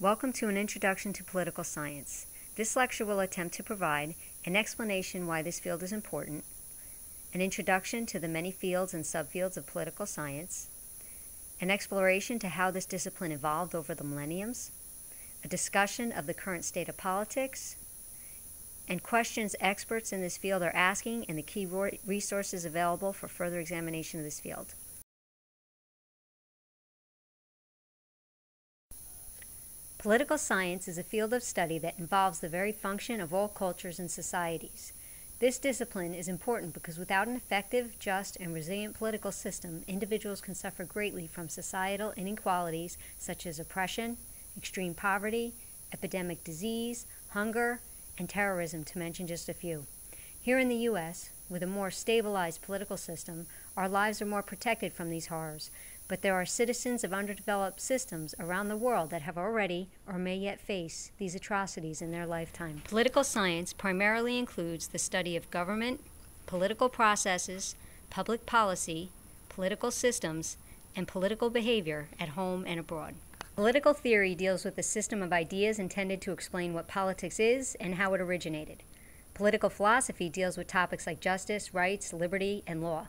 Welcome to an introduction to political science. This lecture will attempt to provide an explanation why this field is important, an introduction to the many fields and subfields of political science, an exploration to how this discipline evolved over the millenniums, a discussion of the current state of politics, and questions experts in this field are asking and the key resources available for further examination of this field. Political science is a field of study that involves the very function of all cultures and societies. This discipline is important because without an effective, just, and resilient political system, individuals can suffer greatly from societal inequalities such as oppression, extreme poverty, epidemic disease, hunger, and terrorism, to mention just a few. Here in the U.S., with a more stabilized political system, our lives are more protected from these horrors, but there are citizens of underdeveloped systems around the world that have already or may yet face these atrocities in their lifetime. Political science primarily includes the study of government, political processes, public policy, political systems, and political behavior at home and abroad. Political theory deals with the system of ideas intended to explain what politics is and how it originated. Political philosophy deals with topics like justice, rights, liberty, and law.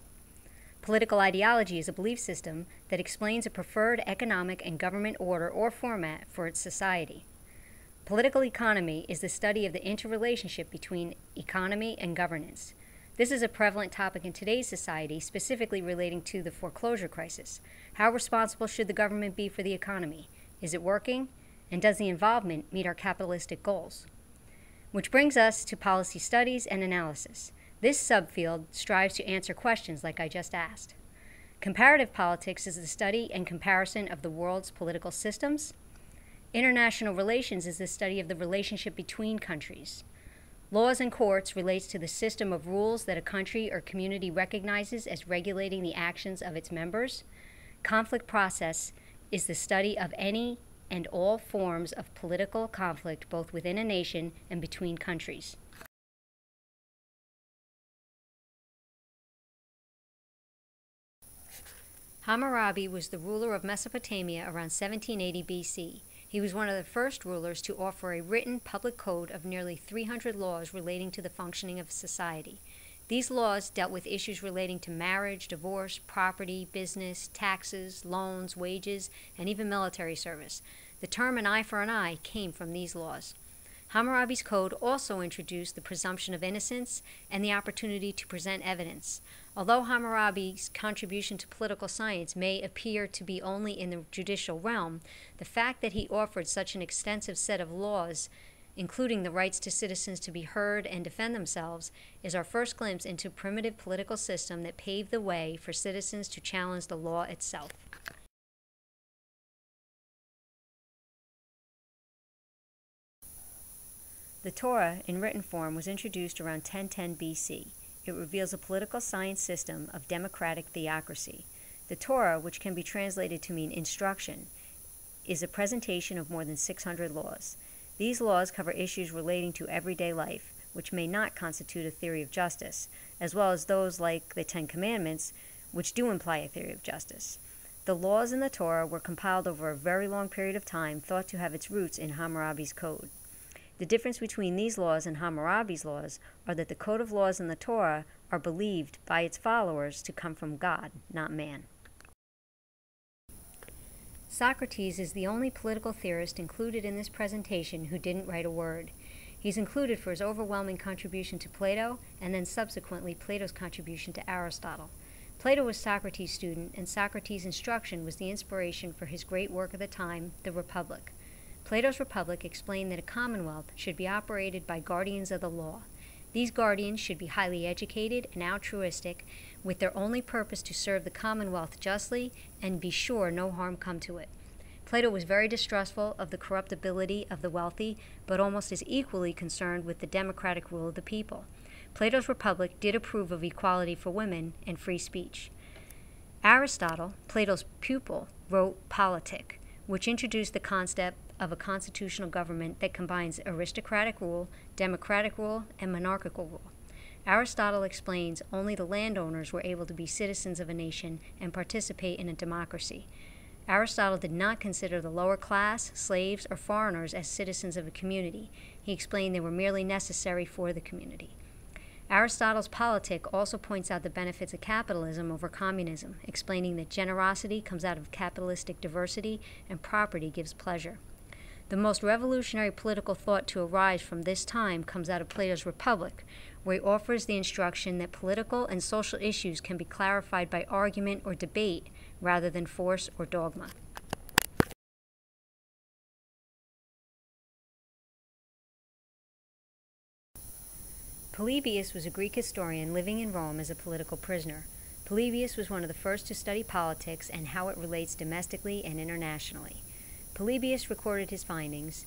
Political ideology is a belief system that explains a preferred economic and government order or format for its society. Political economy is the study of the interrelationship between economy and governance. This is a prevalent topic in today's society, specifically relating to the foreclosure crisis. How responsible should the government be for the economy? Is it working? And does the involvement meet our capitalistic goals? Which brings us to policy studies and analysis. This subfield strives to answer questions like I just asked. Comparative politics is the study and comparison of the world's political systems. International relations is the study of the relationship between countries. Laws and courts relates to the system of rules that a country or community recognizes as regulating the actions of its members. Conflict process is the study of any and all forms of political conflict, both within a nation and between countries. Hammurabi was the ruler of Mesopotamia around 1780 BC. He was one of the first rulers to offer a written public code of nearly 300 laws relating to the functioning of society. These laws dealt with issues relating to marriage, divorce, property, business, taxes, loans, wages, and even military service. The term an eye for an eye came from these laws. Hammurabi's code also introduced the presumption of innocence and the opportunity to present evidence. Although Hammurabi's contribution to political science may appear to be only in the judicial realm, the fact that he offered such an extensive set of laws, including the rights to citizens to be heard and defend themselves, is our first glimpse into a primitive political system that paved the way for citizens to challenge the law itself. The Torah, in written form, was introduced around 1010 BC. It reveals a political science system of democratic theocracy. The Torah, which can be translated to mean instruction, is a presentation of more than 600 laws. These laws cover issues relating to everyday life, which may not constitute a theory of justice, as well as those like the Ten Commandments, which do imply a theory of justice. The laws in the Torah were compiled over a very long period of time, thought to have its roots in Hammurabi's code. The difference between these laws and Hammurabi's laws are that the code of laws in the Torah are believed by its followers to come from God, not man. Socrates is the only political theorist included in this presentation who didn't write a word. He's included for his overwhelming contribution to Plato and then subsequently Plato's contribution to Aristotle. Plato was Socrates' student, and Socrates' instruction was the inspiration for his great work of the time, the Republic. Plato's Republic explained that a commonwealth should be operated by guardians of the law. These guardians should be highly educated and altruistic, with their only purpose to serve the commonwealth justly and be sure no harm come to it. Plato was very distrustful of the corruptibility of the wealthy, but almost as equally concerned with the democratic rule of the people. Plato's Republic did approve of equality for women and free speech. Aristotle, Plato's pupil, wrote Politic, which introduced the concept of a constitutional government that combines aristocratic rule, democratic rule, and monarchical rule. Aristotle explains only the landowners were able to be citizens of a nation and participate in a democracy. Aristotle did not consider the lower class, slaves, or foreigners as citizens of a community. He explained they were merely necessary for the community. Aristotle's Politic also points out the benefits of capitalism over communism, explaining that generosity comes out of capitalistic diversity and property gives pleasure. The most revolutionary political thought to arise from this time comes out of Plato's Republic, where he offers the instruction that political and social issues can be clarified by argument or debate rather than force or dogma. Polybius was a Greek historian living in Rome as a political prisoner. Polybius was one of the first to study politics and how it relates domestically and internationally. Polybius recorded his findings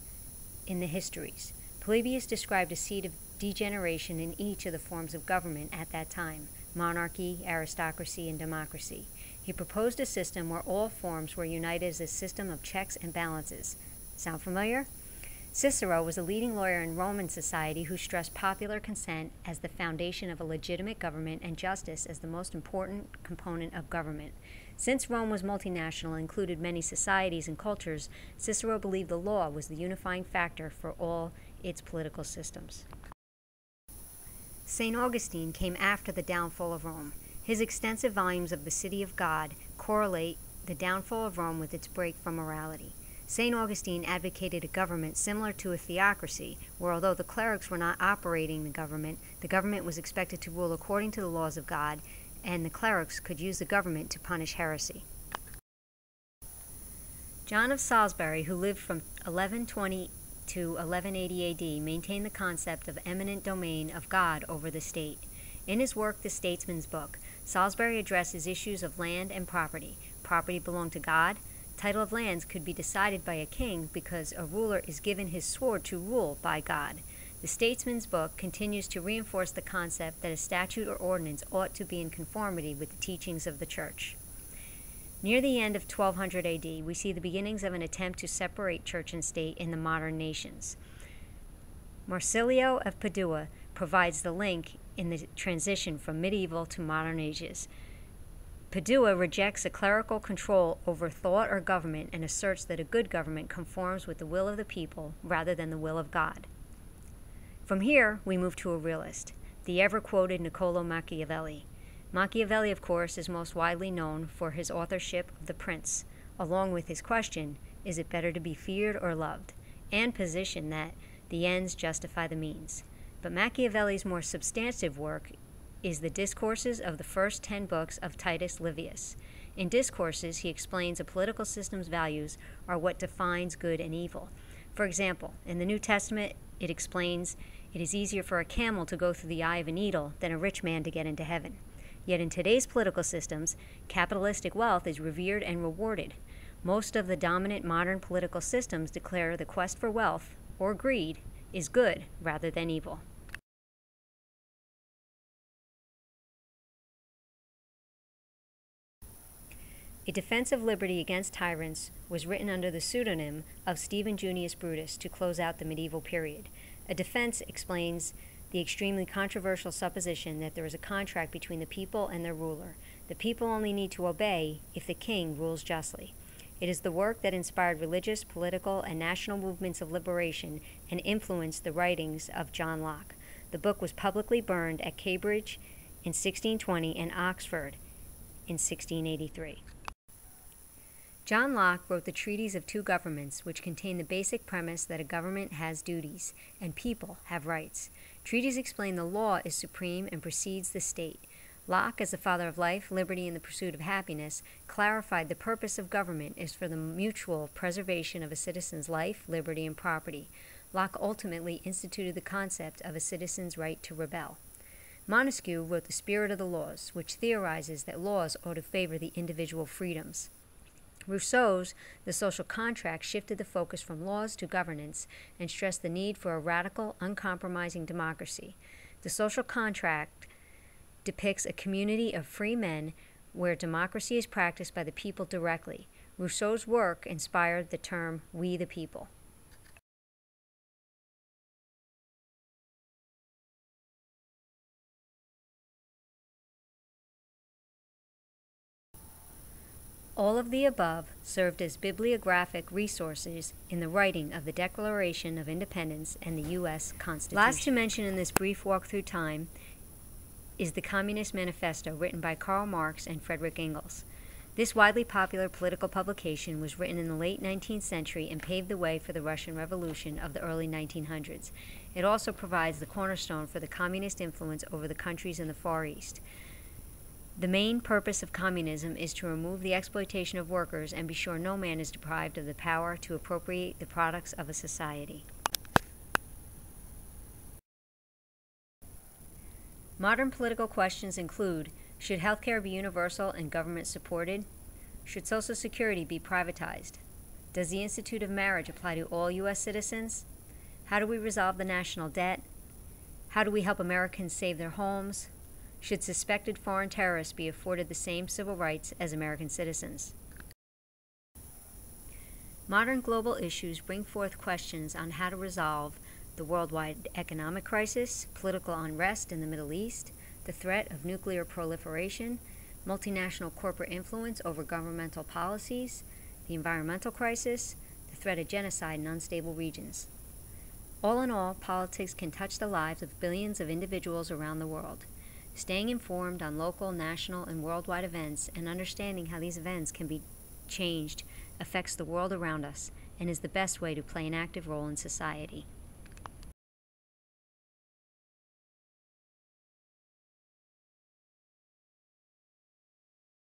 in the Histories. Polybius described a seed of degeneration in each of the forms of government at that time: monarchy, aristocracy, and democracy. He proposed a system where all forms were united as a system of checks and balances. Sound familiar? Cicero was a leading lawyer in Roman society who stressed popular consent as the foundation of a legitimate government and justice as the most important component of government. Since Rome was multinational and included many societies and cultures, Cicero believed the law was the unifying factor for all its political systems. St. Augustine came after the downfall of Rome. His extensive volumes of The City of God correlate the downfall of Rome with its break from morality. St. Augustine advocated a government similar to a theocracy, where although the clerics were not operating the government was expected to rule according to the laws of God, and the clerics could use the government to punish heresy. John of Salisbury, who lived from 1120 to 1180 AD, maintained the concept of eminent domain of God over the state. In his work, The Statesman's Book, Salisbury addresses issues of land and property. Property belonged to God. Title of lands could be decided by a king because a ruler is given his sword to rule by God. The Statesman's Book continues to reinforce the concept that a statute or ordinance ought to be in conformity with the teachings of the Church. Near the end of 1200 AD, we see the beginnings of an attempt to separate church and state in the modern nations. Marsilio of Padua provides the link in the transition from medieval to modern ages. Padua rejects a clerical control over thought or government and asserts that a good government conforms with the will of the people rather than the will of God. From here, we move to a realist, the ever-quoted Niccolò Machiavelli. Machiavelli, of course, is most widely known for his authorship of The Prince, along with his question, is it better to be feared or loved, and position that the ends justify the means. But Machiavelli's more substantive work is the Discourses of the first 10 books of Titus Livius. In Discourses, he explains a political system's values are what defines good and evil. For example, in the New Testament, it explains it is easier for a camel to go through the eye of a needle than a rich man to get into heaven. Yet in today's political systems, capitalistic wealth is revered and rewarded. Most of the dominant modern political systems declare the quest for wealth, or greed, is good rather than evil. A Defense of Liberty Against Tyrants was written under the pseudonym of Stephen Junius Brutus to close out the medieval period. A defense explains the extremely controversial supposition that there is a contract between the people and their ruler. The people only need to obey if the king rules justly. It is the work that inspired religious, political, and national movements of liberation and influenced the writings of John Locke. The book was publicly burned at Cambridge in 1620 and Oxford in 1683. John Locke wrote the Treatise of Two Governments, which contain the basic premise that a government has duties and people have rights. Treatise explain the law is supreme and precedes the state. Locke, as the father of life, liberty, and the pursuit of happiness, clarified the purpose of government is for the mutual preservation of a citizen's life, liberty, and property. Locke ultimately instituted the concept of a citizen's right to rebel. Montesquieu wrote The Spirit of the Laws, which theorizes that laws ought to favor the individual freedoms. Rousseau's The Social Contract shifted the focus from laws to governance and stressed the need for a radical, uncompromising democracy. The Social Contract depicts a community of free men where democracy is practiced by the people directly. Rousseau's work inspired the term "we the people." All of the above served as bibliographic resources in the writing of the Declaration of Independence and the U.S. Constitution. Last to mention in this brief walk through time is the Communist Manifesto, written by Karl Marx and Friedrich Engels. This widely popular political publication was written in the late 19th century and paved the way for the Russian Revolution of the early 1900s. It also provides the cornerstone for the communist influence over the countries in the Far East. The main purpose of communism is to remove the exploitation of workers and be sure no man is deprived of the power to appropriate the products of a society. Modern political questions include: should healthcare be universal and government supported? Should Social Security be privatized? Does the Institute of Marriage apply to all U.S. citizens? How do we resolve the national debt? How do we help Americans save their homes? Should suspected foreign terrorists be afforded the same civil rights as American citizens? Modern global issues bring forth questions on how to resolve the worldwide economic crisis, political unrest in the Middle East, the threat of nuclear proliferation, multinational corporate influence over governmental policies, the environmental crisis, the threat of genocide in unstable regions. All in all, politics can touch the lives of billions of individuals around the world. Staying informed on local, national, and worldwide events and understanding how these events can be changed affects the world around us and is the best way to play an active role in society.